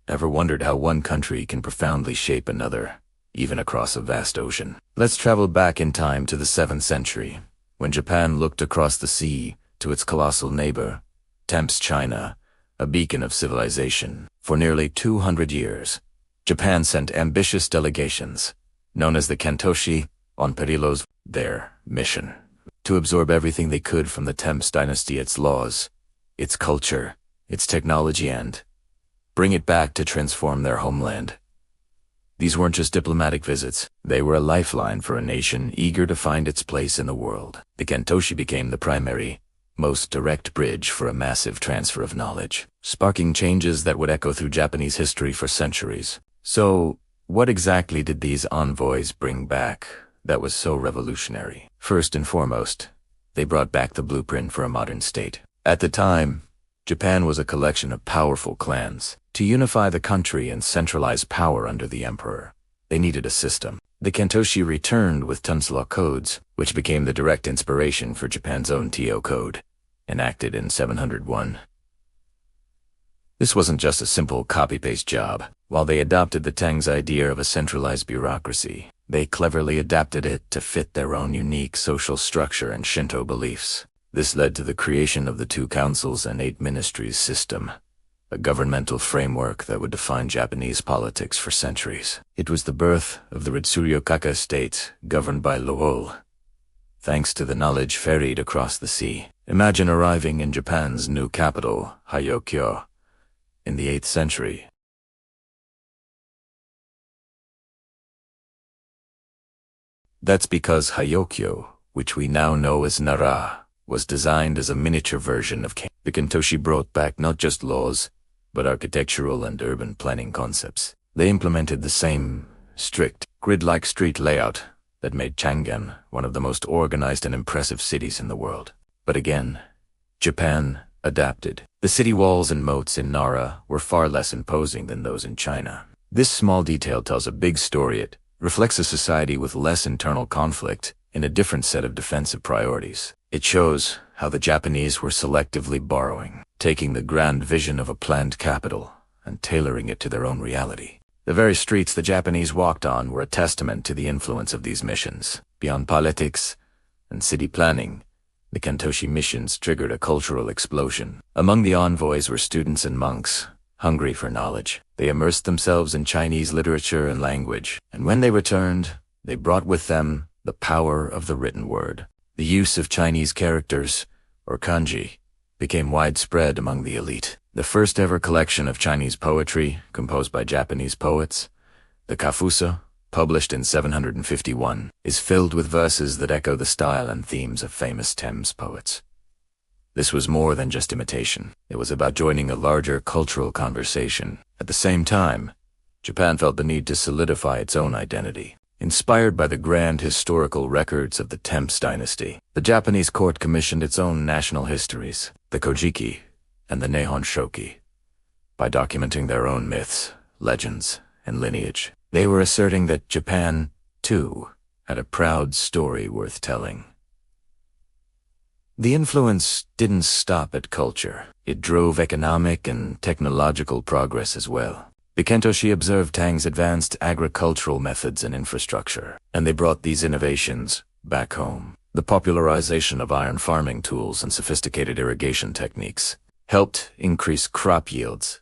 Ever wondered how one country can profoundly shape another, even across a vast ocean? Let's travel back in time to the 7th century, when Japan looked across the sea to its colossal neighbor, Tang China, a beacon of civilization. For nearly 200 years, Japan sent ambitious delegations, known as the Kentoshi, on Perilos, their mission to absorb everything they could from the Tang dynasty, its laws, its culture, its technology, and bring it back to transform their homeland. These weren't just diplomatic visits, they were a lifeline for a nation eager to find its place in the world. The Kentoshi became the primary, most direct bridge for a massive transfer of knowledge, sparking changes that would echo through Japanese history for centuries. So, what exactly did these envoys bring back that was so revolutionary? First and foremost, they brought back the blueprint for a modern state. At the time, Japan was a collection of powerful clans. To unify the country and centralize power under the emperor, they needed a system. The Kentoshi returned with Tang's law codes, which became the direct inspiration for Japan's own To code, enacted in 701. This wasn't just a simple copy-paste job. While they adopted the Tang's idea of a centralized bureaucracy, they cleverly adapted it to fit their own unique social structure and Shinto beliefs. This led to the creation of the 2 councils and 8 ministries system, a governmental framework that would define Japanese politics for centuries. It was the birth of the Ritsuryokaka state, governed by Lowell, thanks to the knowledge ferried across the sea. Imagine arriving in Japan's new capital, Hyokyo, in the 8th century. That's because Hyokyo, which we now know as Nara, was designed as a miniature version of Kentoshi. The Kentoshi brought back not just laws, but architectural and urban planning concepts. They implemented the same strict, grid-like street layout that made Chang'an one of the most organized and impressive cities in the world. But again, Japan adapted. The city walls and moats in Nara were far less imposing than those in China. This small detail tells a big story. It reflects a society with less internal conflict and a different set of defensive priorities. It shows how the Japanese were selectively borrowing, taking the grand vision of a planned capital and tailoring it to their own reality. The very streets the Japanese walked on were a testament to the influence of these missions. Beyond politics and city planning, the Kentoshi missions triggered a cultural explosion. Among the envoys were students and monks, hungry for knowledge. They immersed themselves in Chinese literature and language, and when they returned, they brought with them the power of the written word. The use of Chinese characters, or kanji, became widespread among the elite. The first ever collection of Chinese poetry, composed by Japanese poets, the Kafusa, published in 751, is filled with verses that echo the style and themes of famous Tang's poets. This was more than just imitation. It was about joining a larger cultural conversation. At the same time, Japan felt the need to solidify its own identity. Inspired by the grand historical records of the Tang dynasty, the Japanese court commissioned its own national histories, the Kojiki and the Nihon Shoki. By documenting their own myths, legends, and lineage, they were asserting that Japan, too, had a proud story worth telling. The influence didn't stop at culture. It drove economic and technological progress as well. The Kentoshi observed Tang's advanced agricultural methods and infrastructure, and they brought these innovations back home. The popularization of iron farming tools and sophisticated irrigation techniques helped increase crop yields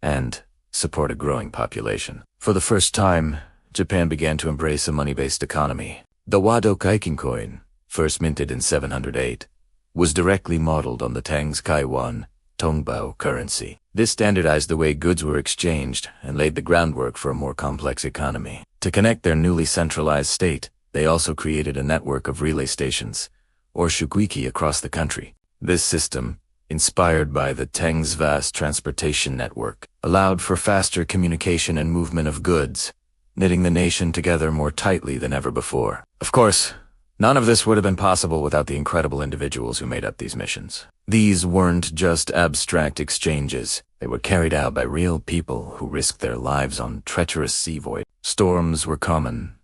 and support a growing population. For the first time, Japan began to embrace a money-based economy. The Wado Kaikin coin, first minted in 708, was directly modeled on the Tang's Kaiwan Tongbao currency. This standardized the way goods were exchanged and laid the groundwork for a more complex economy. To connect their newly centralized state, they also created a network of relay stations, or shukuiki, across the country. This system, inspired by the Tang's vast transportation network, allowed for faster communication and movement of goods, knitting the nation together more tightly than ever before. Of course, none of this would have been possible without the incredible individuals who made up these missions. These weren't just abstract exchanges. They were carried out by real people who risked their lives on treacherous sea voyages. Storms were common,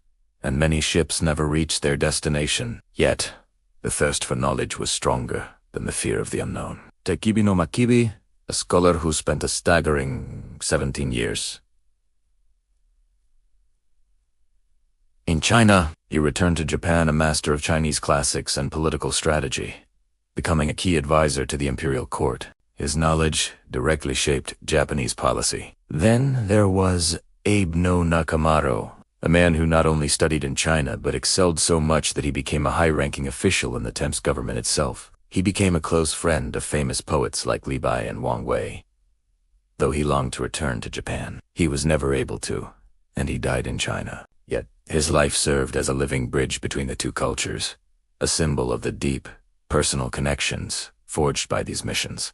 and many ships never reached their destination. Yet, the thirst for knowledge was stronger than the fear of the unknown. Tekibi no makibi, a scholar who spent a staggering 17 years. In China, he returned to Japan a master of Chinese classics and political strategy, becoming a key advisor to the imperial court. His knowledge directly shaped Japanese policy. Then there was Abe no Nakamaro, a man who not only studied in China but excelled so much that he became a high-ranking official in the Temp's government itself. He became a close friend of famous poets like Li Bai and Wang Wei. Though he longed to return to Japan, he was never able to, and he died in China. Yet, his life served as a living bridge between the two cultures, a symbol of the deep, personal connections forged by these missions.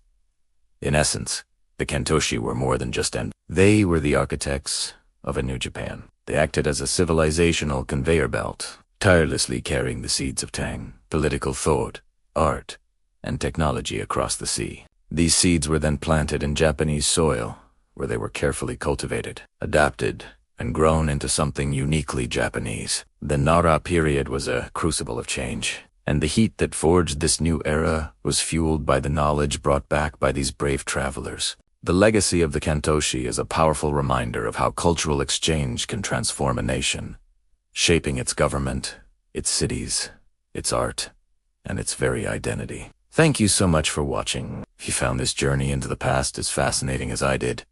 In essence, the Kentoshi were more than just envoys. They were the architects of a new Japan. They acted as a civilizational conveyor belt, tirelessly carrying the seeds of Tang, political thought, art, and technology across the sea. These seeds were then planted in Japanese soil, where they were carefully cultivated, adapted, and grown into something uniquely Japanese. The Nara period was a crucible of change, and the heat that forged this new era was fueled by the knowledge brought back by these brave travelers. The legacy of the Kentoshi is a powerful reminder of how cultural exchange can transform a nation, shaping its government, its cities, its art, and its very identity. Thank you so much for watching. If you found this journey into the past as fascinating as I did,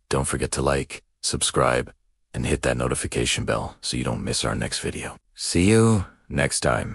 don't forget to like, subscribe, and hit that notification bell so you don't miss our next video. See you next time.